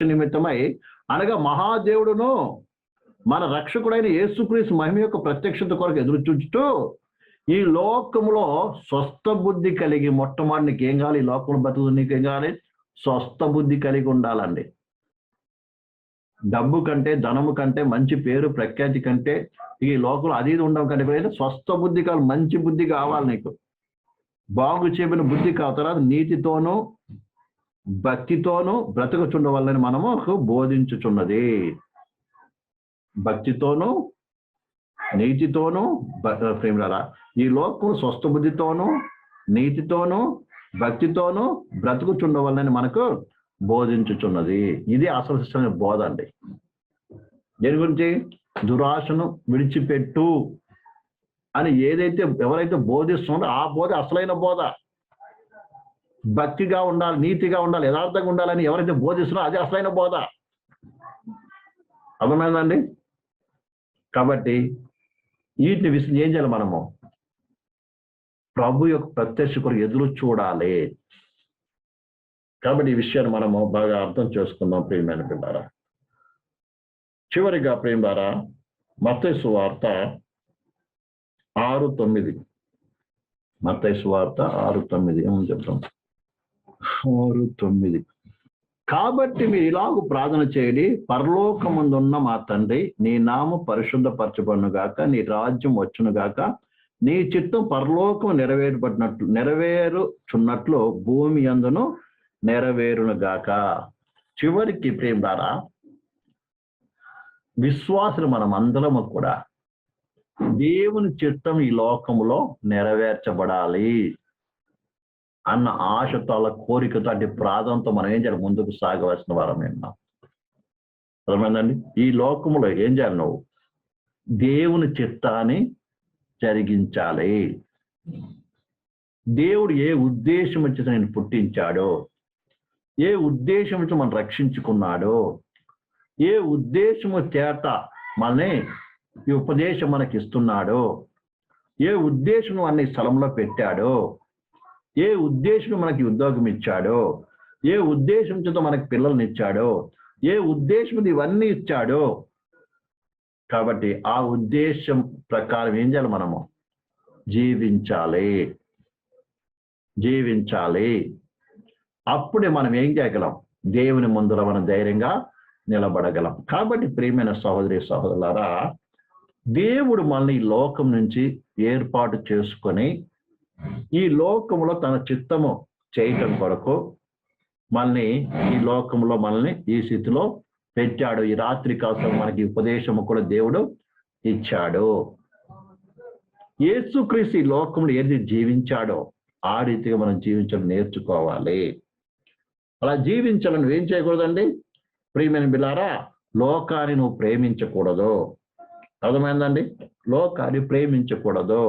నిమిత్తమై అనగా మహాదేవుడును మన రక్షకుడైన యేసుక్రీస్తు మహిమ యొక్క ప్రత్యక్షత కొరకు ఎదురు చూచుతూ ఈ లోకములో స్వస్థ బుద్ధి కలిగి మొట్టమొదటి నీకు ఏం కావాలి? ఈ లోకంలో బతుకు నీకేం కావాలి? స్వస్థ బుద్ధి కలిగి ఉండాలండి. డబ్బు కంటే, ధనము కంటే, మంచి పేరు ప్రఖ్యాతి కంటే, ఈ లోకంలో అది ఉండడం కంటే స్వస్థ బుద్ధి కావాలి, మంచి బుద్ధి కావాలి నీకు. బాగు చెప్పిన బుద్ధి కావాలి. తర్వాత నీతితోనూ భక్తితోనూ బ్రతకుచుండవాలని మనము బోధించుచున్నది. భక్తితోనూ నీతితోనూ ప్రేమలారా ఈ లోకం స్వస్థ బుద్ధితోనూ నీతితోనూ భక్తితోనూ బ్రతుకుచుండవాలని మనకు బోధించుచున్నది. ఇది అసలు బోధ అండి. దేని గురించి? దురాశను విడిచిపెట్టు అని ఎవరైతే బోధిస్తున్నారో ఆ బోధ అసలైన బోధ. భక్తిగా ఉండాలి, నీతిగా ఉండాలి, యథార్థంగా ఉండాలని ఎవరైతే బోధిస్తున్నారో అది అసలైన బోధ. అర్థమైందండి? కాబట్టి వీటిని ఏం చేయాలి? మనము ప్రభు యొక్క ప్రత్యక్ష కొరకు ఎదురు చూడాలి. కాబట్టి ఈ విషయాన్ని మనము బాగా అర్థం చేసుకుందాం ప్రియమైన పిల్లారా. చివరిగా ప్రేమారా మత్తయి సువార్త 6:9. మత్తయి సువార్త 6:9 ఏమని చెప్తాం? 6:9. కాబట్టి మీరు ఇలాగ ప్రార్థన చేయండి, పరలోకమందున్న మా తండ్రి, నీ నామం పరిశుద్ధపరచబడును గాక, నీ రాజ్యం వచ్చును గాక, నీ చిత్తం పరలోకం నెరవేరుచున్నట్లు భూమి యందును నెరవేరును గాక. చివరికి ప్రేమ ద్వారా విశ్వాసులు మనం అందరము కూడా దేవుని చిత్తం ఈ లోకములో నెరవేర్చబడాలి అన్న ఆశతో, అలా కోరికతో, అంటే ప్రార్థనతో మనం ఏం చేయాలి? ముందుకు సాగవలసిన వారం విన్నాం. అర్థమైందండి? ఈ లోకములో ఏం చేయాలి? నువ్వు దేవుని చిత్తాన్ని జరిగించాలి. దేవుడు ఏ ఉద్దేశం వచ్చి నేను పుట్టించాడో, ఏ ఉద్దేశం వచ్చి మనం రక్షించుకున్నాడో, ఏ ఉద్దేశము చేత మనని ఈ ఉపదేశం మనకి ఇస్తున్నాడో, ఏ ఉద్దేశం అన్ని స్థలంలో పెట్టాడో, ఏ ఉద్దేశం మనకి ఉద్యోగం ఇచ్చాడో, ఏ ఉద్దేశం చేత మనకి పిల్లల్ని ఇచ్చాడో, ఏ ఉద్దేశం ఇవన్నీ ఇచ్చాడో. కాబట్టి ఆ ఉద్దేశం ప్రకారం ఏం చేయాలి? మనము జీవించాలి. అప్పుడే మనం ఏం చేయగలం? దేవుని ముందర మనం ధైర్యంగా నిలబడగలం. కాబట్టి ప్రియమైన సహోదరి సహోదరులారా, దేవుడు మనల్ని ఈ లోకం నుంచి ఏర్పాటు చేసుకొని ఈ లోకంలో తన చిత్తము చేయటం కొరకు మనల్ని ఈ లోకంలో మనల్ని ఈ స్థితిలో పెట్టాడు. ఈ రాత్రి కాలం మనకి ఉపదేశము కూడా దేవుడు ఇచ్చాడు. యేసుక్రీస్తు ఈ లోకంలో ఏది జీవించాడో ఆ రీతిగా మనం జీవించడం నేర్చుకోవాలి. అలా జీవించాలని ఏం చేయకూడదండి? ప్రియమైన బిడ్డలారా, లోకాన్ని నువ్వు ప్రేమించకూడదు. అర్థమైందండి? లోకాన్ని ప్రేమించకూడదు.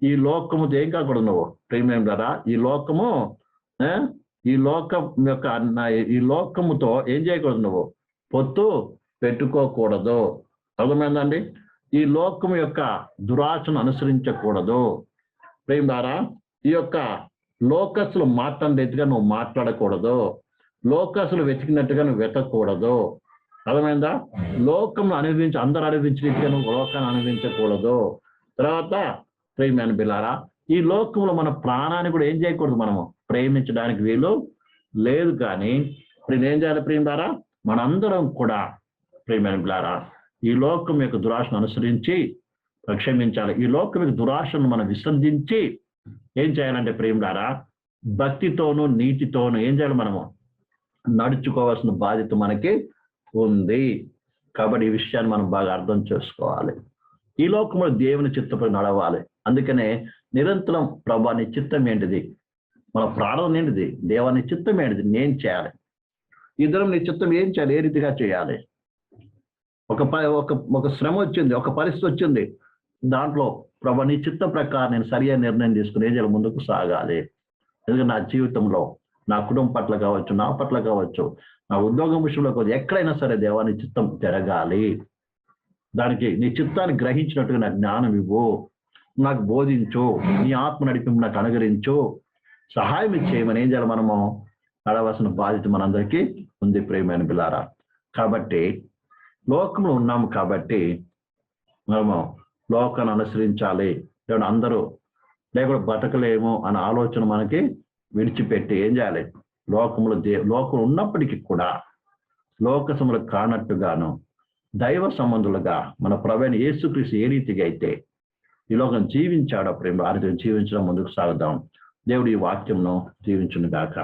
ఈ లోకము ఏం కాకూడదు నువ్వు ప్రియమైన బిడ్డలారా. ఈ లోకముతో ఏం చేయకూడదు? నువ్వు పొత్తు పెట్టుకోకూడదు. అర్థమైందండి? ఈ లోకము యొక్క దురాశను అనుసరించకూడదు. ప్రేమ ద్వారా ఈ యొక్క లోకస్సులు మాట్లాడేట్టుగా నువ్వు మాట్లాడకూడదు. లోకస్సులు వెతికినట్టుగా నువ్వు వెతకూడదు. అర్థమైందా? లోకం అందరూ అనుభవించిన రీతిగా నువ్వు లోకాన్ని అనుభవించకూడదు. తర్వాత ప్రేమైన బిల్లారా, ఈ లోకంలో మన ప్రాణాన్ని కూడా ఏం చేయకూడదు? మనము ప్రేమించడానికి వీలు లేదు. కానీ ఇప్పుడు ఏం చేయాలి ప్రేమ ద్వారా? మనందరం కూడా ప్రేమైన బిల్లారా ఈ లోకం యొక్క దురాశను అనుసరించి క్షమించాలి. ఈ లోకం యొక్క దురాశను మనం విసర్జించి ఏం చేయాలంటే ప్రేమ ద్వారా భక్తితోనూ నీతితోనూ ఏం చేయాలి? మనము నడుచుకోవాల్సిన బాధ్యత మనకి ఉంది. కాబట్టి ఈ విషయాన్ని మనం బాగా అర్థం చేసుకోవాలి. ఈ లోకంలో దేవుని చిత్తపై నడవాలి. అందుకనే నిరంతరం ప్రభా నీ చిత్తం ఏంటిది, మన ప్రార్థన ఏంటిది, దేవాని చిత్తం ఏంటిది, నేను చేయాలి. ఇద్దరం నీ చిత్తం ఏం చేయాలి, ఏ రీతిగా చేయాలి. ఒక శ్రమ వచ్చింది, ఒక పరిస్థితి వచ్చింది, దాంట్లో ప్రభా నీ చిత్తం ప్రకారం నేను సరియైన నిర్ణయం తీసుకుని ఏం చేయాలి? ముందుకు సాగాలి. ఎందుకంటే నా జీవితంలో నా కుటుంబం పట్ల కావచ్చు, నా పట్ల కావచ్చు, నా ఉద్యోగం విషయంలో కావచ్చు, ఎక్కడైనా సరే దేవా నీ చిత్తం జరగాలి. దానికి నీ చిత్తాన్ని గ్రహించినట్టుగా నాకు జ్ఞానం ఇవ్వు, నాకు బోధించు, నీ ఆత్మ నడిపింపు నాకు అనుగ్రహించు, సహాయం చేయమని ఏం చేయాలి? మనము నడవలసిన బాధ్యత మనందరికీ ఉంది ప్రియమైన బిలారా. కాబట్టి లోకంలో ఉన్నాము కాబట్టి మనము లోకాన్ని అనుసరించాలి, లేకపోతే అందరూ లేకపోతే బతకలేము అనే ఆలోచన మనకి విడిచిపెట్టి ఏం చేయాలి? లోకం ఉన్నప్పటికీ కూడా లోకసములు కానట్టుగాను దైవ సంబంధులుగా మన ప్రభువైన యేసుక్రీస్తు ఏ రీతిగా అయితే ఈ లోకం జీవించాడో ప్రేమ ఆ రీతిగా జీవించడం ముందుకు సాగుదాం. దేవుడు ఈ వాక్యంను దీవించును గాక.